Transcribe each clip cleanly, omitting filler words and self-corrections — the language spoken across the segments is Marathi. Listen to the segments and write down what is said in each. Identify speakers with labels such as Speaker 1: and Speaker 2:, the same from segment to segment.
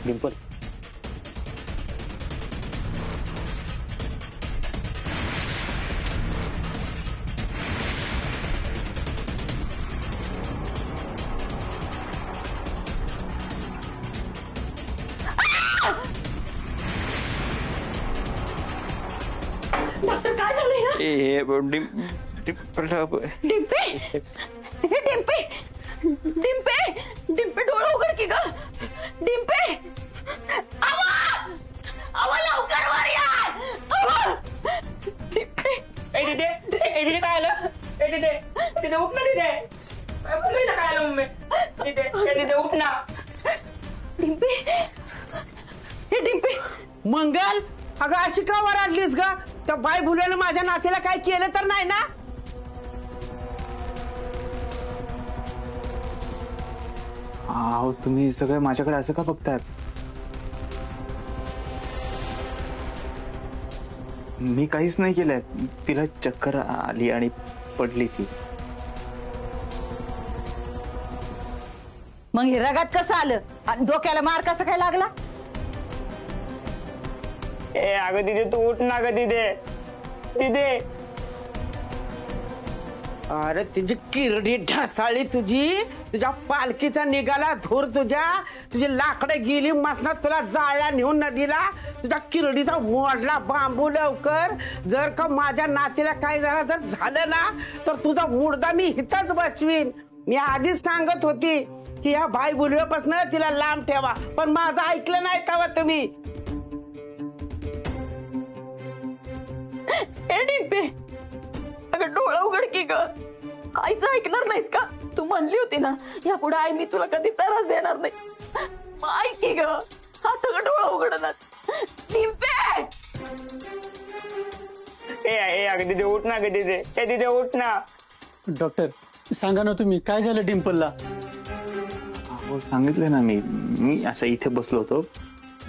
Speaker 1: डिंपल
Speaker 2: डॉक्टर काय झालंय ना? डिंपे डिंपे डिंपे डिंपे डोळं उघड की ग. डिंपे आवा आवा लवकर वर या. आवा डिंपे.
Speaker 3: ए दीदी काय आलं? ए दीदी उठ ना दीदी. मम्मीला काय आलं मम्मी? दीदी उठ ना.
Speaker 2: डिंपे हे डिंपे.
Speaker 4: मंगल अगं अशी का वराडलीस ग? त्या बाई भुलेनं माझ्या नातीला काय केलं तर नाही ना?
Speaker 5: अहो तुम्ही सगळे माझ्याकडे असं का बघताय? मी काहीच नाही केलंय. तिला चक्कर आली आणि पडली ती.
Speaker 2: मग हे रगात कसं आलं आणि डोक्याला मार कसा काय लागला?
Speaker 3: ए अगं दीदी तू उठ ना ग दीदी.
Speaker 4: अरे तुझी किरडी ढासाळी तुझी, तुझ्या पालखीचा निघाला धूर तुझ्या, तुझी लाकडे गेली मसनात तुला जाळ्या नेऊन नदीला, तुझ्या किरडीचा मोडला बांबू लवकर. जर का माझ्या नातीला काय जर झालं ना तर तुझा मुर्दा मी इथंच बसवीन. मी आधीच सांगत होती की ह्या भाई बुलव्यापासून तिला लांब ठेवा, पण माझं ऐकलं नाही तेव्हा तुम्ही.
Speaker 2: ए डिंपे अगं डोळं उघड की ग. आईचं ऐकणार नाहीस का? तू म्हणली होती ना यापुढे आई मी तुला कधी त्रास देणार नाही. ऐक की ग. आता ग डोळं उघडणार. डिंपे
Speaker 3: ए अगं दीदी उठ ना ग दीदी. ए दीदी उठ ना.
Speaker 1: डॉक्टर सांगा ना तुम्ही काय झालं डिंपलला?
Speaker 5: हो सांगितलं ना मी असं इथे बसलो होतो.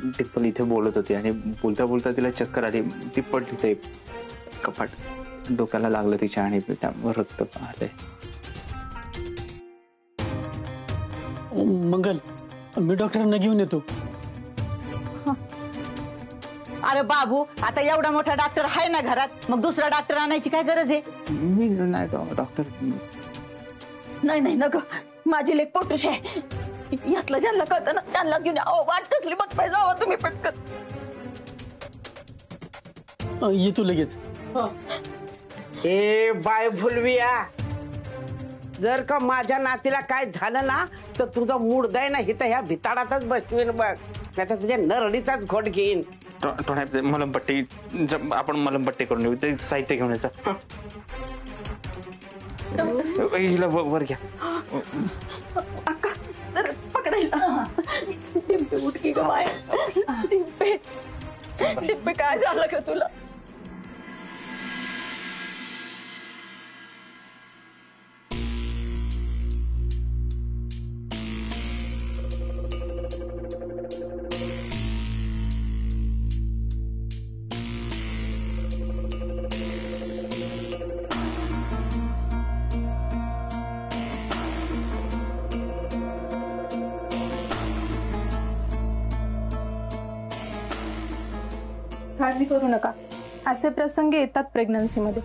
Speaker 5: डिंपल इथे बोलत होती आणि बोलता बोलता तिला चक्कर आली. ती पडली ते कपाट डोक्याला लागलं तिच्या आणि त्यावर रक्त आलंय.
Speaker 1: मंगल मी डॉक्टरांना घेऊन येतो.
Speaker 2: अरे बाबू आता एवढा मोठा डॉक्टर आहे ना घरात, मग दुसरा डॉक्टर आणायची काय गरज आहे?
Speaker 5: मी नाही डॉक्टर.
Speaker 2: नाही नाही नको. माझी लेक पोटूश आहे. यातलं ज्यांना कळतं ना त्यांनाच घेऊन या. वाट कसली बघताय जावं तुम्ही पटकन.
Speaker 1: येतो लगेच.
Speaker 4: ए बाय भुलविया, जर का माझ्या नातीला काय झालं ना तर तुझा मुर्दा आहे ना इथं ह्या भिताडातच बसवीन बघ. नाही तर तुझ्या नरडीचाच घोट घेईन.
Speaker 5: मलमपट्टी आपण मलमपट्टी करून येऊ. ते साहित्य घेऊन यायचं. हिला वर घ्या.
Speaker 2: पकडायला. डिंपे उठ की ग बाय. डिंपे काय झालं का तुला?
Speaker 6: काळजी करू नका. असे प्रसंग येतात प्रेग्नन्सीमध्ये.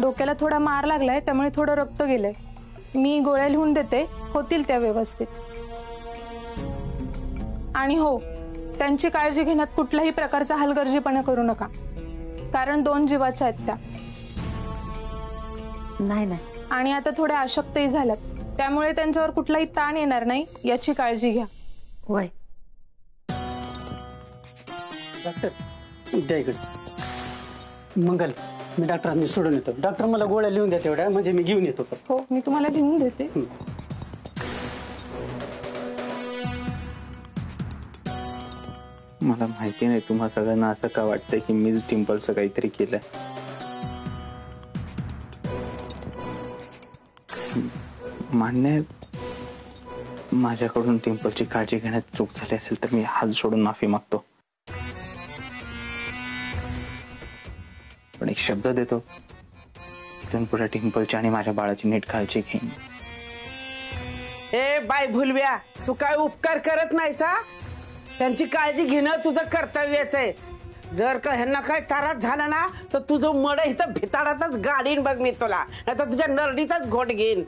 Speaker 6: डोक्याला थोडा मार लागलाय त्यामुळे थोडं रक्त गेलंय. मी गोळ्या लिहून देते, होतील त्या व्यवस्थित. आणि हो, त्यांची काळजी घेण्यात कुठल्याही प्रकारचा हलगर्जीपणा करू नका, कारण 2 जीवाच्या आहेत त्या.
Speaker 2: नाही नाही.
Speaker 6: आणि आता थोड्या अशक्तही झाल्यात, त्यामुळे त्यांच्यावर कुठलाही ताण येणार नाही याची काळजी घ्या.
Speaker 2: वय
Speaker 1: डॉक्टर द्या इकडे. मंगल मी डॉक्टरांनी सोडून येतो. डॉक्टर मला गोळ्या लिहून द्या तेवढ्या, म्हणजे मी घेऊन येतो.
Speaker 6: हो मी तुम्हाला लिहून देते.
Speaker 5: मला माहिती नाही तुम्हा सगळ्यांना असं का वाटतंय की मीच डिंपलचं काहीतरी केलंय. मान्य आहे, माझ्याकडून डिंपलची काळजी घेण्यात चूक झाली असेल तर मी हात जोडून माफी मागतो. पण एक शब्द देतो, इथून पुढे डिंपलची आणि माझ्या बाळाची नीट काळजी घेईन.
Speaker 4: ए बाय भुलव्या, तू काय उपकार करत नाहीस हा? त्यांची काळजी घेणं तुझं कर्तव्यच आहे. जर का ह्यांना काय त्रास झाला ना तर तुझं मड इथं भिताडातच गाडीन बघ मी तुला, नाही तर तुझ्या नरडीचाच घोट घेईन.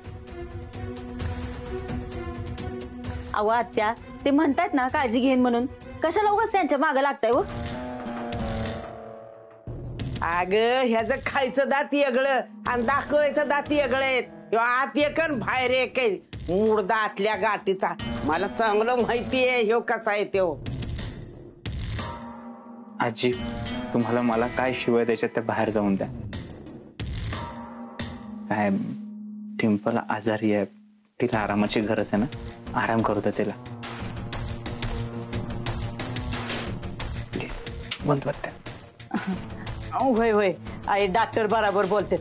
Speaker 2: अहो आत्या, ते म्हणतात ना काळजी घेईन म्हणून, कशाला उगाच त्यांच्या मागं लागताय हो?
Speaker 4: अग ह्याचं खायचं दात वेगळं आणि दाखवायचं दात वेगळं आहेत. ह्यो आत एक आणि बाहेर एक आहे, मुर्दा आतल्या गाठीचा. मला चांगलं माहिती आहे ह्यो कसा आहे त्यो.
Speaker 5: आजी, तुम्हाला मला काय शिवाय त्याच्यात त्या बाहेर जाऊन द्या. काय टिम्पल आजारी आहे, तिला आरामाची गरज आहे ना, आराम करू द्या तिला. प्लीज बंद बघते.
Speaker 2: होय होय, आई डॉक्टर बरोबर बोलते.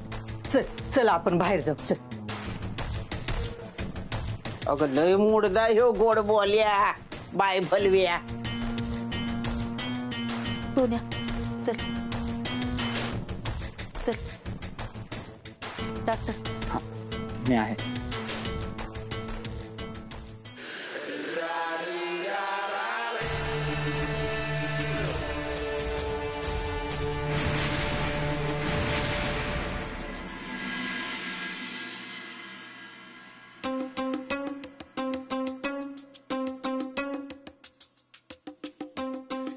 Speaker 2: चल चल आपण बाहेर जाऊ, चल.
Speaker 4: अगं लय मुर्दा ह्यो गोड बोल्या बाय भलव्या.
Speaker 2: सोन्या चल चल. डॉक्टर
Speaker 5: मी आहे.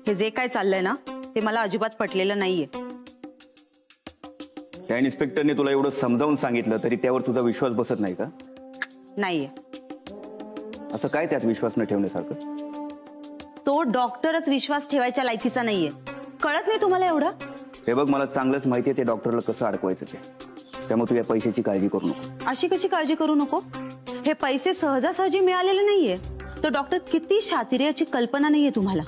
Speaker 7: हे जे काय चाललंय ना ते मला अजिबात पटलेलं नाहीये.
Speaker 8: त्या इन्स्पेक्टरने तुला एवढं समजावून सांगितलं तरी त्यावर तुझा विश्वास बसत नाही का?
Speaker 7: नाहीये.
Speaker 8: असं काय त्यात विश्वास न ठेवण्यासारखं?
Speaker 7: तो डॉक्टरच विश्वास ठेवायच्या लायकीचा नाहीये. कळत नाही तुम्हाला एवढं?
Speaker 8: हे बघ, मला चांगलंच माहितीये ते डॉक्टरला कसं अडकवायचं ते. त्यामुळे तू या पैशाची काळजी करू नको.
Speaker 7: अशी कशी काळजी करू नको? हे पैसे सहजासहजी मिळालेले नाहीये. तो डॉक्टर किती शातीर याची कल्पना नाहीये तुम्हाला.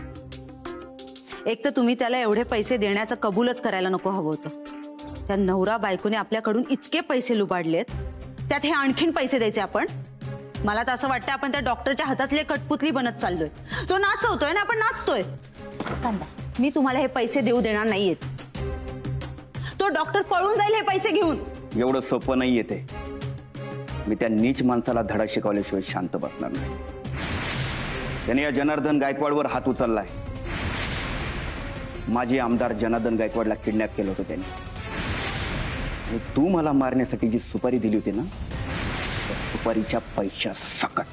Speaker 7: एक तर तुम्ही त्याला एवढे पैसे देण्याचं कबूलच करायला नको हवं होतं. त्या नवरा बायकोने आपल्याकडून इतके पैसे लुबाडलेत, त्यात हे आणखीन पैसे द्यायचे आपण. मला तर असं वाटतं आपण त्या डॉक्टरच्या हातातले कठपुतली बनत चाललोय. तो नाचवतोय ना आपण नाचतोय. थांबा, मी तुम्हाला हे पैसे देऊ देणार नाहीयेत. तो डॉक्टर पळून जाईल हे पैसे घेऊन.
Speaker 8: एवढं सोपं नाहीये ते. मी त्या नीच माणसाला धडा शिकवल्याशिवाय शांत बसणार नाही. त्याने या जनार्दन गायकवाडवर हात उचललाय. माजी आमदार जनार्दन गायकवाडला किडनॅप केलं होतं त्यांनी. आणि तू मला मारण्यासाठी जी सुपारी दिली होती ना, त्या सुपारीच्या पैशा सकट.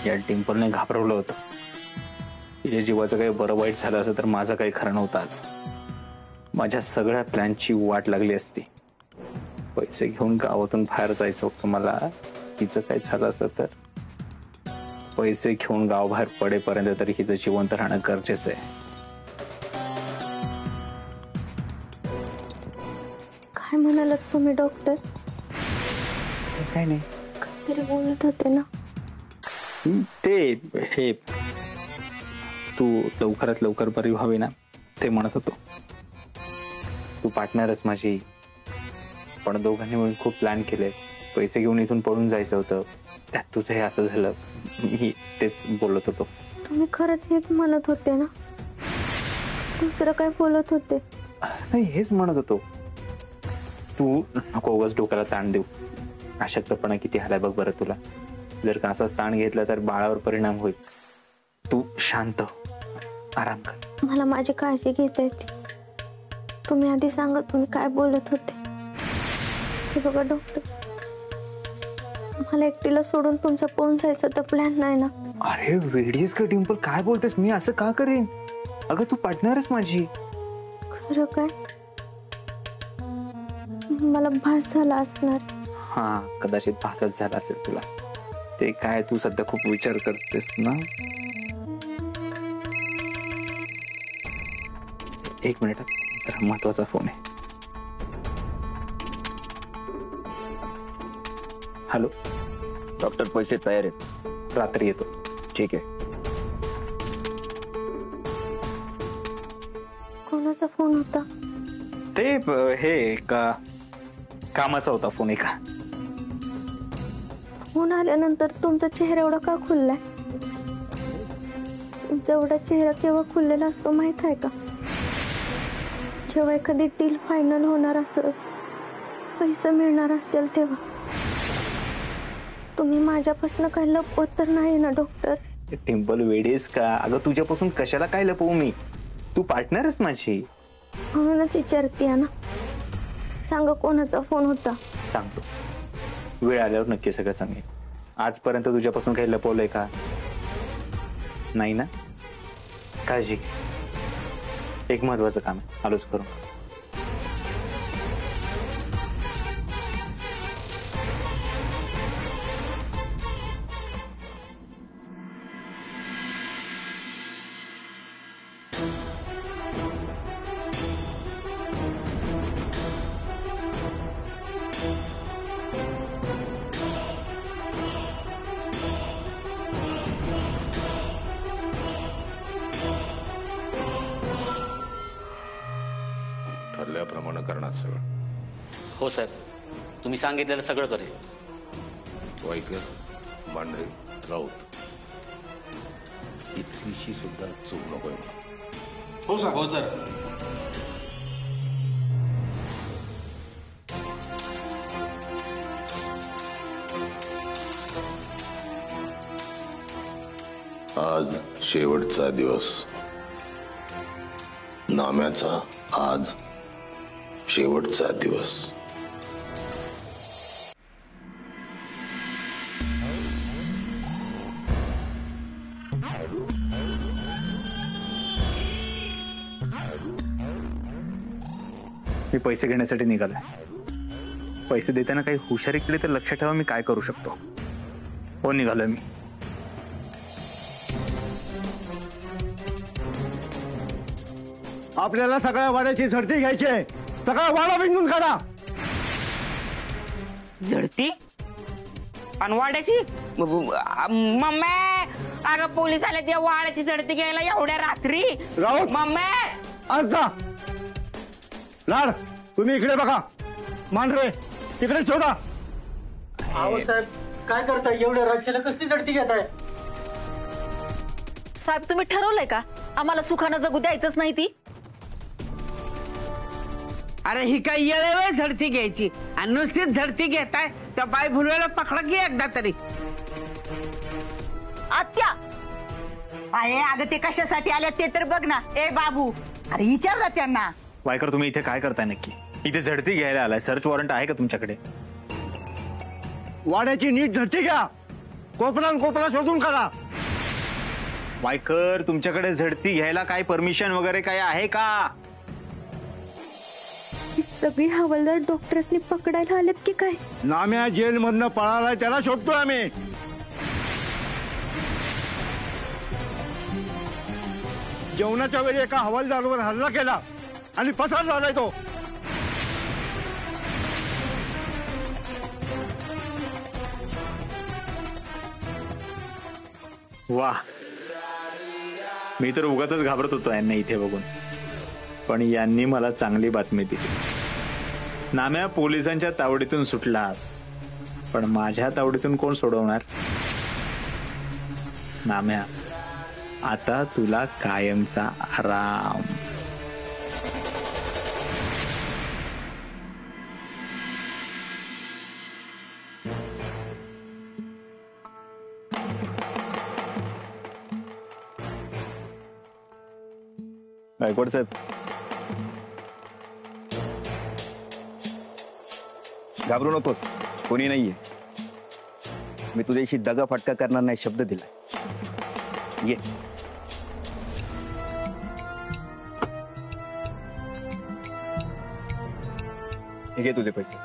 Speaker 5: या टिम्पलने घाबरवलं होतं. तिच्या जीवाचं काही बरं वाईट झालं असं तर माझं काही खरं नव्हतं. आज माझ्या सगळ्या प्लॅनची वाट लागली असती. पैसे घेऊन गावातून बाहेर जायचं होतं मला. हिचं काय झालं असं तर पैसे घेऊन गाव बाहेर पडेपर्यंत तरी हिचं जिवंत राहणं गरजेचं आहे.
Speaker 9: काय म्हणालात तुम्ही डॉक्टर?
Speaker 5: काय नाही,
Speaker 9: तरी बोलत होते ना.
Speaker 5: ते हे तू लवकरात लवकर बरी व्हावी ना ते म्हणत होतो. तू पार्टनरच माझी, पण दोघांनी मिळून खूप प्लॅन केले. पैसे घेऊन इथून पळून जायचं होतं, त्यात तुझं हे असं झालं. मी तेच बोलत होतो.
Speaker 9: तुम्ही खरंच हेच म्हणत होते ना? दुसरं काय बोलत होते?
Speaker 5: नाही, हेच म्हणत होतो. तू नको उगाच डोक्याला ताण देऊ. अशक्तपणा किती आलाय बघ बरं तुला. जर का असाच ताण घेतला तर बाळावर परिणाम होईल. तू शांत आराम कर.
Speaker 9: मला माझी काळजी घेता येते. तुम्ही आधी सांगा तुम्ही काय बोलत होते. हे बघा डॉक्टर, मला एकटीला सोडून तुमचा पळून जायचा तर प्लॅन नाही ना.
Speaker 5: अरे वेडीस का टिम्पल, काय बोलतेस? मी असं का करेन? अगं तू पार्टनरच माझी.
Speaker 9: खरं काय? मला भास झाला असणार.
Speaker 5: हा, कदाचित भासच झाला असेल तुला. ते काय तू सध्या खूप विचार करतेस ना. एक मिनिट, जरा महत्वाचा फोन आहे. हॅलो
Speaker 8: डॉक्टर, पैसे तयार आहेत.
Speaker 5: रात्री येतो.
Speaker 8: ठीक आहे.
Speaker 9: कोणाचा फोन होता?
Speaker 5: ते हे कामाचा होता फोन एका.
Speaker 9: फोन आल्यानंतर तुमचा चेहरा एवढा का खुललाय? जेवढा चेहरा केव्हा खुललेला असतो माहित आहे का? जेव्हा एखादी डील फायनल होणार असेल, पैसे मिळणार असतील तेव्हा. तुम्ही माझ्यापासून काही लपवत तर नाही ना डॉक्टर?
Speaker 5: टिम्पल वेडेस का? अगं तुझ्यापासून कशाला काय लपवू मी? तू पार्टनरच माझी.
Speaker 9: म्हणूनच विचारते ना. सांगा कोणाचा फोन होता?
Speaker 5: सांगतो, वेळ आल्यावर नक्की सगळं सांगेन. आजपर्यंत तुझ्यापासून काही लपवलंय का? नाही ना? काळजी. एक महत्वाचं काम आहे, आलोच करू.
Speaker 10: ठरल्याप्रमाणे करणार सगळं.
Speaker 11: हो साहेब, तुम्ही सांगितलेलं सगळं करेल.
Speaker 10: वाईकर, मांढरे, राऊत इतकीशी सुद्धा चूक नकोय मला.
Speaker 12: हो सर. हो सर.
Speaker 10: आज शेवटचा दिवस. नाम्याचा आज शेवटचा दिवस.
Speaker 5: मी पैसे घेण्यासाठी निघालोय. पैसे देताना काही हुशारी केली तर लक्षात ठेवा मी काय करू शकतो. हो, निघालोय मी.
Speaker 13: आपल्याला सगळ्या वाड्याची झडती घ्यायची आहे. सगळा वाडा बिंदून काढा.
Speaker 3: झडती? वाड्याची? मम्मी, अगं पोलीस आले त्या वाड्याची झडती घ्यायला एवढ्या रात्री.
Speaker 13: राऊत,
Speaker 3: मम्मी
Speaker 13: आज जा. लाड, तुम्ही इकडे बघा. मांढरे तिकडे शोधा.
Speaker 1: अहो साहेब, काय करताय? एवढ्या राज्याला कसली झडती घेताय?
Speaker 2: साहेब, तुम्ही ठरवलंय का आम्हाला सुखानं जगू द्यायचंच नाही ती?
Speaker 4: अरे ही काय येळे वेळ झडती घ्यायची आणि नुसतीच झडती घेताय? त्या बाय भुलवेला पकडा की एकदा तरी.
Speaker 2: आत्या,
Speaker 7: आहे अगं, ते कशासाठी आल्या ते तर बघ ना. ए बाबू, अरे विचार ना त्यांना.
Speaker 5: वायकर, तुम्ही इथे काय करताय नक्की? इथे झडती घ्यायला आलाय. सर्च वॉरंट आहे का तुमच्याकडे?
Speaker 13: वाड्याची नीट झडती घ्या. कोपरा शोधून काढा.
Speaker 5: वायकर, तुमच्याकडे झडती घ्यायला काय परमिशन वगैरे काय आहे का?
Speaker 9: ही सगळी हवालदार डॉक्टर्सनी पकडायला आलेत की काय?
Speaker 13: नाम्या जेल मधनं पळालाय, त्याला शोधतोय आम्ही. जेवणाच्या वेळी एका हवालदारावर हल्ला केला आणि पसार झालाय तो.
Speaker 5: वा, मी तर उगाचच घाबरत होतो यांना इथे बघून, पण यांनी मला चांगली बातमी दिली. नाम्या पोलिसांच्या तावडीतून सुटलास, पण माझ्या तावडीतून कोण सोडवणार? नाम्या, आता तुला कायमचा आराम. गायकवाड साहेब,
Speaker 8: घाबरू नकोस, कोणी नाहीये. मी तुझ्याशी दगा फटका करणार नाही शब्द दिलाय. ये. हे घे तुझे पैसे.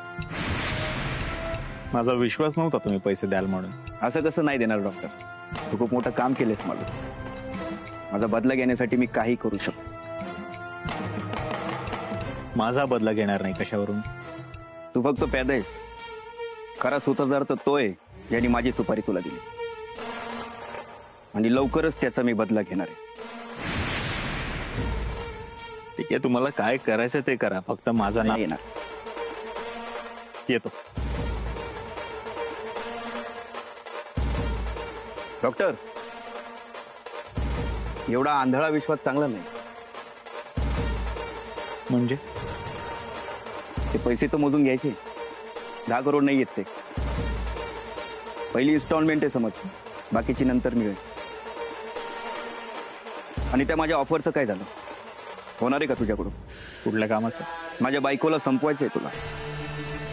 Speaker 5: माझा विश्वास नव्हता तुम्ही पैसे द्याल म्हणून.
Speaker 8: असं कसं नाही देणार डॉक्टर? तू खूप मोठं काम केलंस मला. माझा बदला घेण्यासाठी मी काही करू शकतो.
Speaker 5: माझा बदला घेणार नाही कशावरून?
Speaker 8: तू फक्त पैदा आहेस. खरा सूत्रधार तर तो आहे ज्यांनी माझी सुपारी तुला दिली, आणि लवकरच त्याचा मी बदला घेणार आहे.
Speaker 5: ठीक आहे, तुम्हाला काय करायचं ते करा, फक्त माझा नाव
Speaker 8: येणार.
Speaker 5: येतो.
Speaker 8: डॉक्टर, एवढा आंधळा विश्वास चांगला नाही.
Speaker 5: म्हणजे
Speaker 8: ते पैसे तर मोजून घ्यायचे. 10 करोड नाही येत ते. पहिली इन्स्टॉलमेंट आहे समज, बाकीची नंतर मिळेल. आणि त्या माझ्या ऑफरचं काय झालं? होणार आहे का तुझ्याकडून?
Speaker 5: कुठल्या कामाचं?
Speaker 8: माझ्या बायकोला संपवायचं आहे तुला.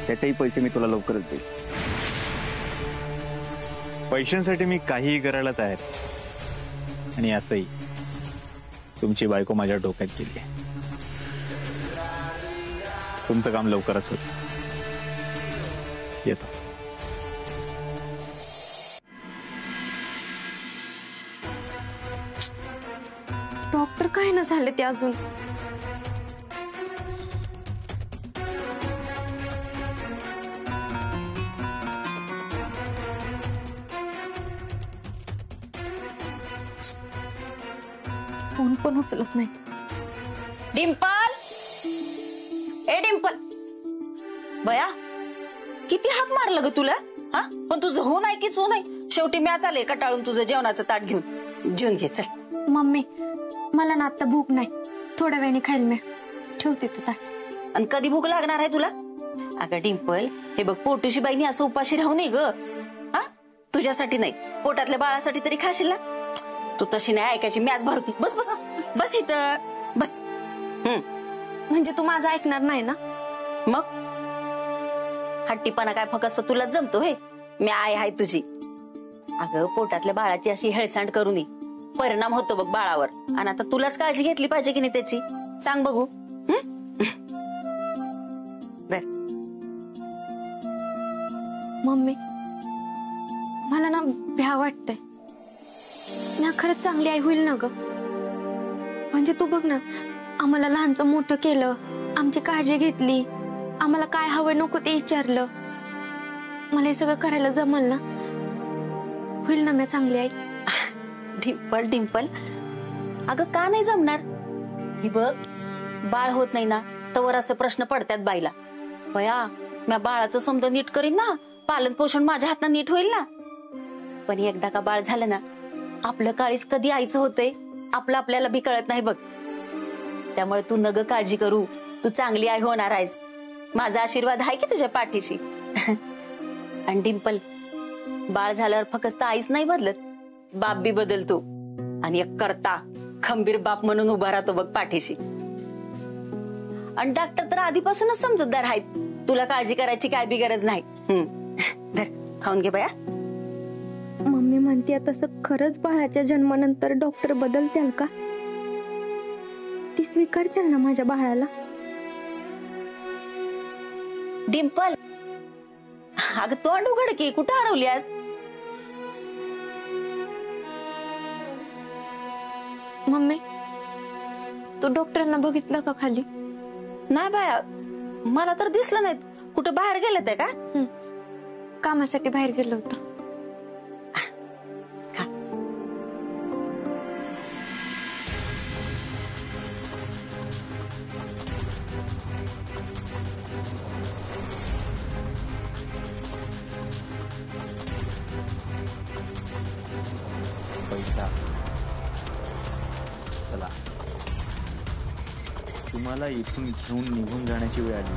Speaker 8: त्याचेही पैसे मी तुला लवकरच देईल.
Speaker 5: पैशांसाठी मी काहीही करायला तयार आहे. आणि असंही तुमची बायको माझ्या डोक्यात गेली आहे. तुमचं काम लवकरच होईल. येतो.
Speaker 9: डॉक्टर काय ना झाले ते अजून? फोन पण उचलत नाही.
Speaker 2: डिंपल, ए डिंपल, बया किती हाक मारलं ग तुला? हा, पण तुझं हो नाही की चू नाही. शेवटी मॅच आले कटाळून तुझं जेवणाचं ताट घेऊन. जेवून घे चल.
Speaker 9: मम्मी, मला ना आता भूक नाही. थोड्या वेळाने खाईल मी. ठेवते ते ताट.
Speaker 2: आणि कधी भूक लागणार आहे तुला? अगं डिंपल, हे बघ पोटूशी बाईनी असं उपाशी राहू नये ग. हा, तुझ्यासाठी नाही, पोटातल्या बाळासाठी तरी खाशील ना. तू तशी नाही ऐकायची. मॅच भरती. बस बस बस इथं बस.
Speaker 9: म्हणजे तू माझं ऐकणार नाही ना?
Speaker 2: मग हट्टीपणा काय फक्त तुलाच जमतो हे? मी आहे तुझी. अगं पोटातल्या बाळाची अशी हेळसांड करू नये. परिणाम होतो बघ बाळावर. आणि आता तुलाच काळजी घेतली पाहिजे की नाही त्याची? सांग बघू.
Speaker 9: मम्मी, मला ना भ्या वाटतंय. ना खरंच चांगली आई होईल ना ग. म्हणजे तू बघ ना, आम्हाला लहानचं मोठं केलं, आमची काळजी घेतली, आम्हाला काय हवं नको ते विचारलं. मला हे सगळं करायला जमल ना? होईल ना मी चांगली आई?
Speaker 2: डिंपल डिंपल, अगं का नाही जमणार? ही बघ, बाळ होत नाही ना तवर असे प्रश्न पडतात बाईला. बया, मी बाळाचं समजा नीट करीन ना, पालन पोषण माझ्या हातनं नीट होईल ना. पण एकदा का बाळ झालं ना, आपलं काळीच कधी आईचं होतंय आपलं आपल्याला बी कळत नाही बघ. त्यामुळे तू नग काळजी करू. तू चांगली आई होणार आहेस. माझा आशीर्वाद आहे की तुझ्या पाठीशी. आणि डिंपल, बाळ झाल्यावर फक्त आईच नाही बदलत, बाप बी बदलतो. आणि एक करता खंबीर बाप म्हणून उभा राहतो बघ पाठीशी. आणि डॉक्टर तर आधीपासूनच समजूतदार आहेत. तुला काळजी करायची काय बी गरज नाही. धर, खाऊन घे बया.
Speaker 9: मम्मी म्हणते तसं खरंच बाळाच्या जन्मानंतर डॉक्टर बदलतील का? ती स्वीकारतील ना माझ्या बाळाला?
Speaker 2: डिंपल, अगं तोंड उघड की, कुठं हरवलीस?
Speaker 9: मम्मी, तू डॉक्टरांना बघितलं का खाली?
Speaker 2: नाही बाया, मला तर दिसलं नाही. कुठं बाहेर गेलं ते का?
Speaker 9: कामासाठी बाहेर गेलो होतो.
Speaker 5: पैसा. चला, तुम्हाला इथून घेऊन निघून जाण्याची वेळ आली.